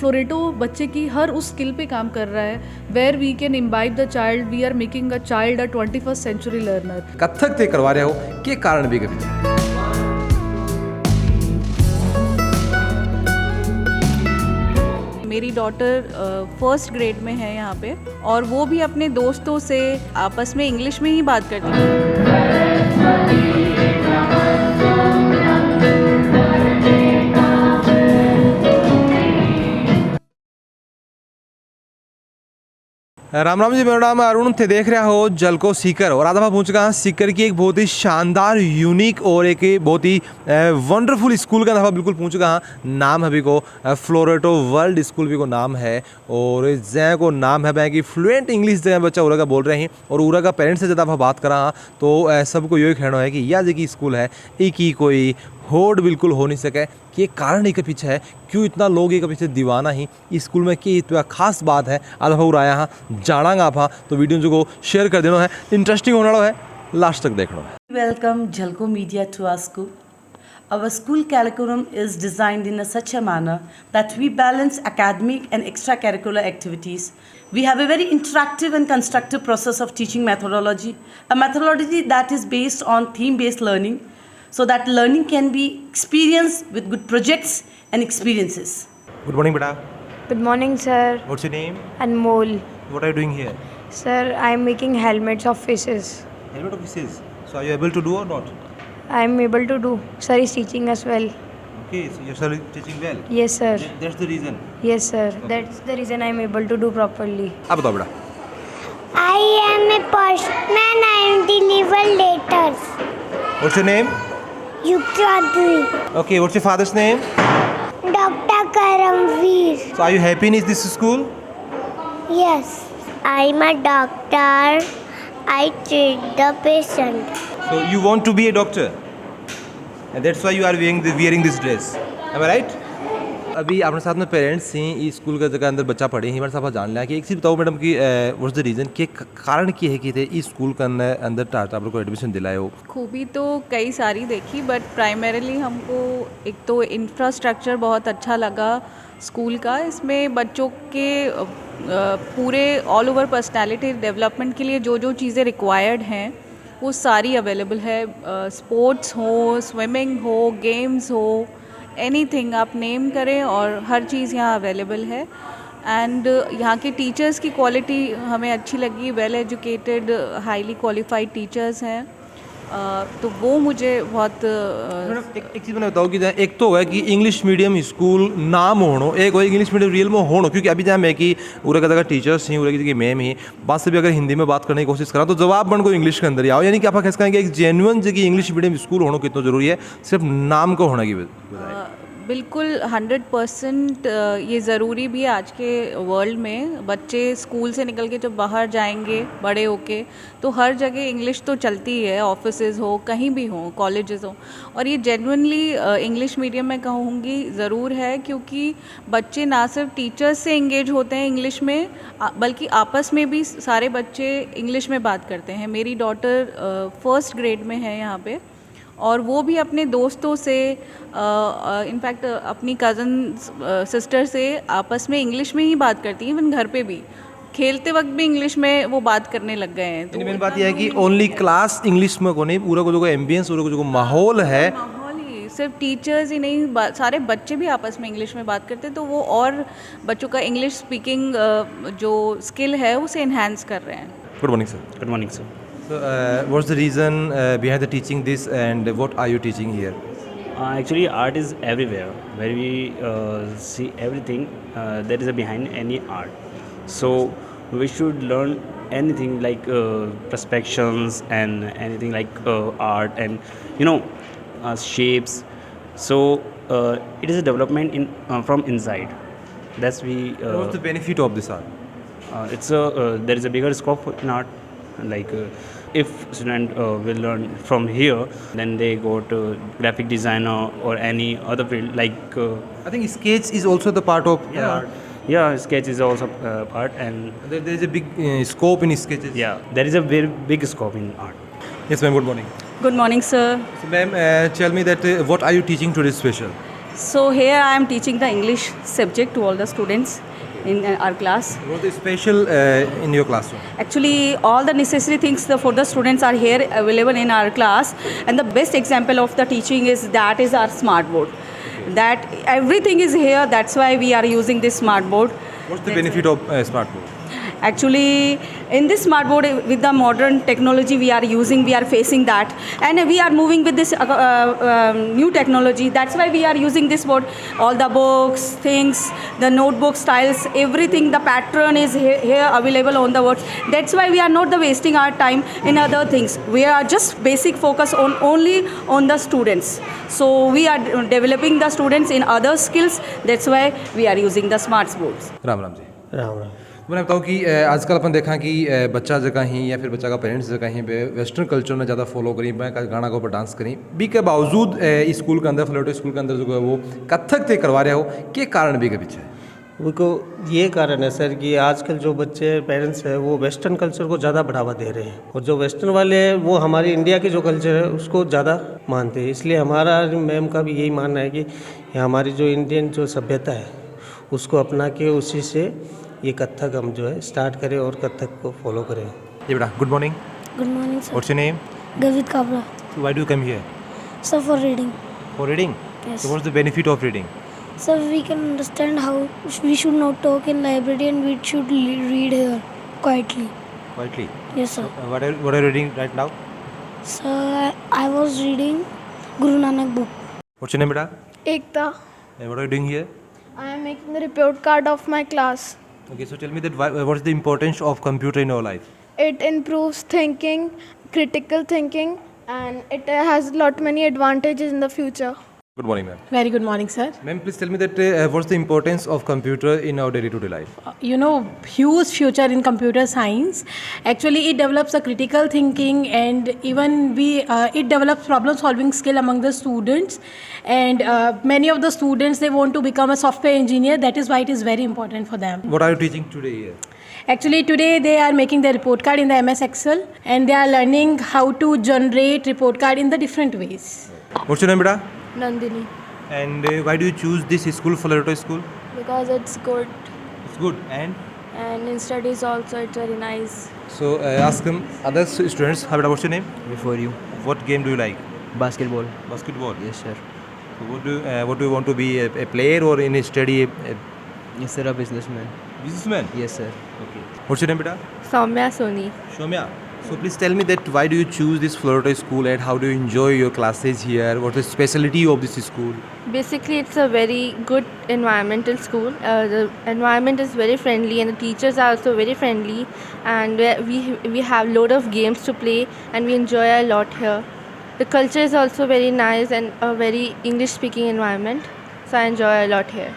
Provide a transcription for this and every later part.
फ्लोरेटो बच्चे की हर उस स्किल पे काम कर रहा है where we can imbibe the child, we are making a child a 21st century learner. Kathak ते करवा रहे हो के कारण भी कभी मेरी डॉटर फर्स्ट ग्रेड में है यहाँ पे, और वो भी अपने दोस्तों से आपस में इंग्लिश में ही बात करती है। राम राम जी, मेरा नाम अरुण थे, देख रहा हो जल को सीकर। और आज हम पहुँच गए हैं सीकर की एक बहुत ही शानदार, यूनिक और एक बहुत ही वंडरफुल स्कूल का बिल्कुल पहुँच गए हैं। नाम है भी को फ्लोरेटो वर्ल्ड स्कूल भी को नाम है, और जै को नाम है कि फ्लुएंट इंग्लिश जगह बच्चा उरा का बोल रहे हैं। और उरा का पेरेंट्स से ज़्यादा बात करा तो सबको यही कहना है कि यह जो स्कूल है एक ही कोई होड़ बिल्कुल हो नहीं सके कि ये कारण एक पीछे है, क्यों इतना लोग एक पीछे दीवाना ही इस स्कूल में कि इतना खास बात है। आज हम आया हाँ जाना आप हाँ तो वीडियो जो को शेयर कर देना है, इंटरेस्टिंग होने वाला है, लास्ट तक देखना है। Welcome Jalko Media to our school. Our school curriculum is designed in such a manner that we balance academic and extracurricular activities. We have a very interactive and constructive process of teaching methodology, a methodology that is based on theme-based learning, so that learning can be experienced with good projects and experiences. Good morning, beta. Good morning, sir. What's your name? Anmol. What are you doing here? Sir, I am making helmets of fishes. Helmet offices. So are you able to do or not? I am able to do. Sir is teaching us well. Okay, so you're still teaching well. Yes, sir. That's the reason. Yes, sir. That's the reason I am able to do properly. अब बताओ बेटा। I am a postman. I am deliver letters. What's your name? Yukradri. Okay, what's your father's name? Dr. Karamveer. So are you happy in this school? Yes. I am a doctor. I treat the patient. So you want to be a doctor, and that's why you are wearing this dress. Am I right? अभी अपने साथ में parents हैं इस school का जगह अंदर बच्चा पढ़े हैं, हमारे साथ जान लिया कि एक चीज़ बताओ मैडम कि व्हाट्स द रीज़न के कारण की है कि थे इस स्कूल के अंदर टाटा को एडमिशन दिलाए हो। खूबी तो कई सारी देखी, बट प्राइमरीली हमको एक तो इंफ्रास्ट्रक्चर बहुत अच्छा लगा स्कूल का। इसमें बच्चों के पूरे ऑल ओवर पर्सनालिटी डेवलपमेंट के लिए जो जो चीज़ें रिक्वायर्ड हैं वो सारी अवेलेबल है। स्पोर्ट्स हो, स्विमिंग हो, गेम्स हो, एनीथिंग आप नेम करें और हर चीज़ यहाँ अवेलेबल है। एंड यहाँ के टीचर्स की क्वालिटी हमें अच्छी लगी, well educated highly qualified teachers हैं, तो वो मुझे बहुत एक चीज़ मैंने बताओ कि एक तो है कि इंग्लिश मीडियम स्कूल नाम होनो, एक है इंग्लिश मीडियम रियल में होनो, क्योंकि अभी जहाँ मैं कि उरा का जगह टीचर्स हैं, उरा की जगह मैम ही बात से भी अगर हिंदी में बात करने की कोशिश करा तो जवाब बन को इंग्लिश के अंदर ही आओ, यानी कि आप कैसे कहेंगे एक जेन्युइन जगह इंग्लिश मीडियम स्कूल होना कितना जरूरी है, सिर्फ नाम को होना की बिल्कुल 100% ये ज़रूरी भी है आज के वर्ल्ड में। बच्चे स्कूल से निकल के जब बाहर जाएंगे बड़े होके तो हर जगह इंग्लिश तो चलती है, ऑफिसेज हो, कहीं भी हो, कॉलेजेस हो, और ये जेन्युइनली इंग्लिश मीडियम में कहूँगी ज़रूर है, क्योंकि बच्चे ना सिर्फ टीचर्स से इंगेज होते हैं इंग्लिश में, बल्कि आपस में भी सारे बच्चे इंग्लिश में बात करते हैं। मेरी डॉटर फर्स्ट ग्रेड में है यहाँ पे, और वो भी अपने दोस्तों से, इनफैक्ट अपनी कज़न सिस्टर से आपस में इंग्लिश में ही बात करती हैं। इवन घर पे भी खेलते वक्त भी इंग्लिश में वो बात करने लग गए हैं। तो मेन बात यह है कि ओनली क्लास इंग्लिश में को नहीं, पूरा को जो एम्बियंस, पूरा को जो माहौल है, माहौल ही सिर्फ टीचर्स ही नहीं, सारे बच्चे भी आपस में इंग्लिश में बात करते हैं, तो वो और बच्चों का इंग्लिश स्पीकिंग जो स्किल है उसे इन्हांस कर रहे हैं। Good morning sir. Good morning, sir. So, what's the reason behind the teaching this, and what are you teaching here? Actually, art is everywhere. Where we see everything, there is a behind any art. So we should learn anything like perspectives and anything like art and shapes. So it is a development in from inside. That's we. What's the benefit of this art? There is a bigger scope in art. Like if student will learn from here, then they go to graphic designer or any other field like I think sketch is also the part of art. Yeah, sketch is also part, and There is a big scope in sketches. yeah, there is a very big scope in art. Yes, ma'am. Good morning. Good morning sir. So, ma'am, tell me that what are you teaching today special? So here I am teaching the English subject to all the students in our class. What is special in your classroom? Actually, all the necessary things for the students are here available in our class, and the best example of the teaching is our smart board. That everything is here. That's why we are using this smart board. What's the benefit of smart board? Actually, in this smart board with the modern technology we are using, we are facing that, and we are moving with this new technology. That's why we are using this board. All the books, things, the notebook styles, everything, the pattern is here available on the board. That's why we are not wasting our time in other things. We are just basic focus on only on the students. So we are developing the students in other skills. That's why we are using the smart boards. Ram Ram ji. Ram Ram. मैं बताऊँ कि आजकल अपन देखा कि बच्चा जगह ही या फिर बच्चा का पेरेंट्स जगह ही पे वेस्टर्न कल्चर ने ज़्यादा फॉलो करी, मैं गाना के ऊपर डांस करी भी के बावजूद इस स्कूल के अंदर फ्लोरेटो स्कूल के अंदर जो है वो कथक ते करवा रहे हो, के कारण भी के पीछे? उनको ये कारण है सर कि आजकल जो बच्चे पेरेंट्स हैं वो वेस्टर्न कल्चर को ज़्यादा बढ़ावा दे रहे हैं, और जो वेस्टर्न वाले हैं वो हमारी इंडिया की जो कल्चर है उसको ज़्यादा मानते हैं। इसलिए हमारा मैम का भी यही मानना है कि हमारी जो इंडियन जो सभ्यता है उसको अपना के उसी से ये कथक हम जो है स्टार्ट करें और कथक को फॉलो करें। ये बेटा, good morning. Good morning, sir. What's your name? Gavit Kabra. Why do you come here? Sir, for reading. For reading? Yes. So what's the benefit of reading? So we can understand how we should not talk in library and we should read here quietly. Quietly. Yes, sir. What are you reading right now? So I was reading Guru Nanak book. What's your name, beta? Ekta. And what are you doing here? I am making the report card of my class. Okay, so tell me that what is the importance of computer in your life? It improves thinking, critical thinking, and it has many advantages in the future. Good morning, ma'am. Very good morning, sir. Ma'am, please tell me that what's the importance of computer in our day-to-day life? You know, huge future in computer science. Actually, it develops a critical thinking, and even it develops problem solving skill among the students. And many of the students, they want to become a software engineer. That is why it is very important for them. What are you teaching today here? Actually, today they are making the report card in the MS Excel, and they are learning how to generate report card in the different ways. What's your name, beta? Nandini. And why do you choose this school, Florito School? Because it's good, It's good. And and in studies also it's very nice. so ask them other students. How, what's your name? Before you, What game do you like? basketball. Basketball. Yes, sir. So what do you want to be a player or in a study a Yes, sir. A businessman. businessman? Yes, sir. Okay. What's your name, beta? Soumya Soni. Shomya. So please tell me that why do you choose this Florito School and how do you enjoy your classes here? What is the specialty of this school? Basically, it's a very good environmental school. The environment is very friendly, and the teachers are also very friendly. And we have lot of games to play, and we enjoy a lot here. The culture is also very nice and a very English-speaking environment. So I enjoy a lot here.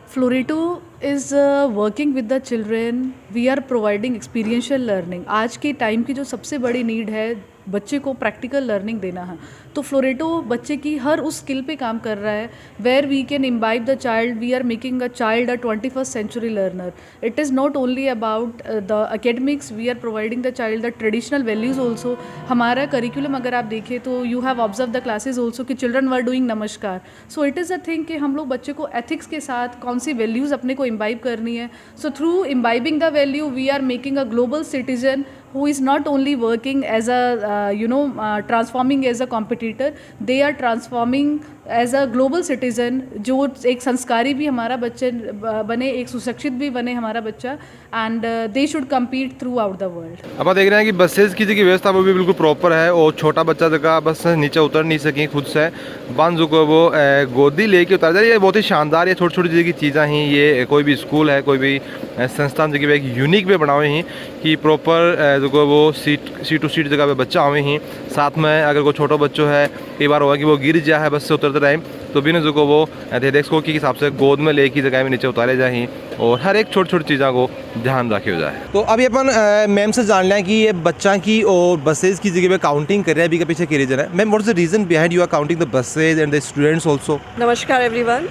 Florito is working with the children. We are providing experiential learning. आज के time की जो सबसे बड़ी need है बच्चे को practical learning देना है, तो फ्लोरेटो बच्चे की हर उस स्किल पे काम कर रहा है where we can imbibe the child. We are making a child a 21st century learner. It is not only about the academics. We are providing the child the traditional values also. हमारा curriculum अगर आप देखें तो you have observe the classes also कि children were doing नमस्कार. So it is a thing कि हम लोग बच्चे को एथिक्स के साथ कौन सी वैल्यूज़ अपने को इम्बाइब करनी है. So through imbibing the value we are making a global citizen who is not only working as a transforming as a competitor, they are transforming as a global citizen. जो एक संस्कारी भी हमारा बच्चे बने, एक सुशिक्षित भी बने हमारा बच्चा, and they should compete throughout the world. अब आप देख रहे हैं कि बसेज की जो व्यवस्था वो भी बिल्कुल प्रॉपर है और छोटा बच्चा जगह बस नीचे उतर नहीं सके खुद से बांध जो वो गोदी लेके उतर जाए. ये बहुत ही शानदार, ये छोटी छोटी चीज़ की चीज़ें हैं. ये कोई भी स्कूल है, कोई भी संस्थान जगह एक यूनिक वे बनाए हैं कि प्रॉपर जो वो सीट टू सीट जगह पे बच्चा हुए हैं. साथ में अगर कोई छोटा बच्चों है, कई बार हुआ कि वो गिर जाए है बस से उतरते टाइम, तो भी जो वो डेस्को के हिसाब से गोद में लेके जगह में नीचे उतारे जाए और हर एक छोटी छोटी चीज़ों को ध्यान रखे हो जाए. तो अभी अपन मैम से जान लें कि ये बच्चा की और बसेज की जगह पे काउंटिंग कर रहे हैं. अभी के पीछे क्या रीज़न है ma'am? What is the reason behind you are counting the buses and the students also? Namaskar everyone.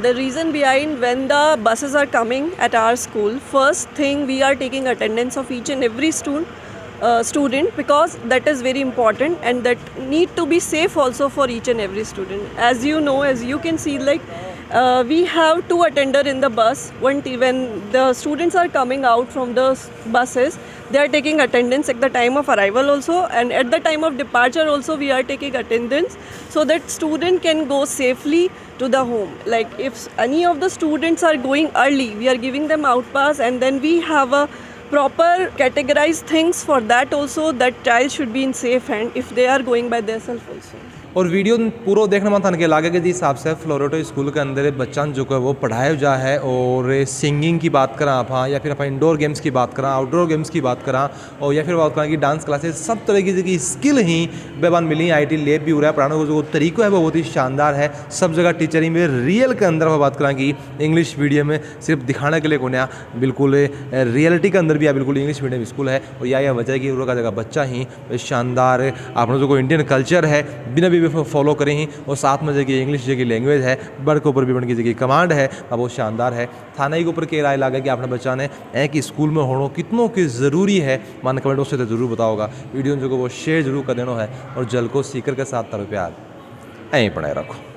The reason behind when the buses are coming at our school, first thing we are taking attendance of each and every student student, because that is very important, and that need to be safe also for each and every student. As you know, as you can see, like we have 2 attender in the bus. When the students are coming out from the buses, they are taking attendance at the time of arrival also, and at the time of departure also we are taking attendance, so that student can go safely to the home. Like if any of the students are going early, we are giving them out pass, and then we have a proper categorized things for that also, that child should be in safe hand if they are going by themselves also. और video पूरा देखने में थाने के लागे के हिसाब से फ्लोरेटो school के अंदर बच्चन जो है वो पढ़ाया जा है, और सिंगिंग की बात करा आप, या फिर आप इंडोर गेम्स की बात करा, आउटडोर गेम्स की बात करा, और या फिर बात करा कि डांस क्लासेस, सब तरह की स्किल ही बेबान मिली। IT लैब भी हो रहा है, पढ़ाने का जो तरीका है वो बहुत ही शानदार है। सब जगह टीचरिंग में रियल के अंदर वो बात करा कि इंग्लिश मीडियम में सिर्फ दिखाने के लिए कौन है, बिल्कुल रियलिटी के अंदर भी बिल्कुल इंग्लिश मीडियम स्कूल है। और यह वजह है कि उनका जगह बच्चा ही शानदार अपना जो इंडियन कल्चर है बिना भी फॉलो करें ही, और साथ में जगह इंग्लिश जगह लैंग्वेज है, बड़ के ऊपर भी बन की जगह कमांड है, अब वो शानदार है। थाना के ऊपर के राय लगा कि अपने बच्चा ने कि स्कूल में होना कितनों की ज़रूरी है, मान कमेंट से तो ज़रूर बताओगा। वीडियो जो वो शेयर जरूर कर देना है, और जल को सीकर के साथ तारो प्यार ऐं पढ़ाए रखो।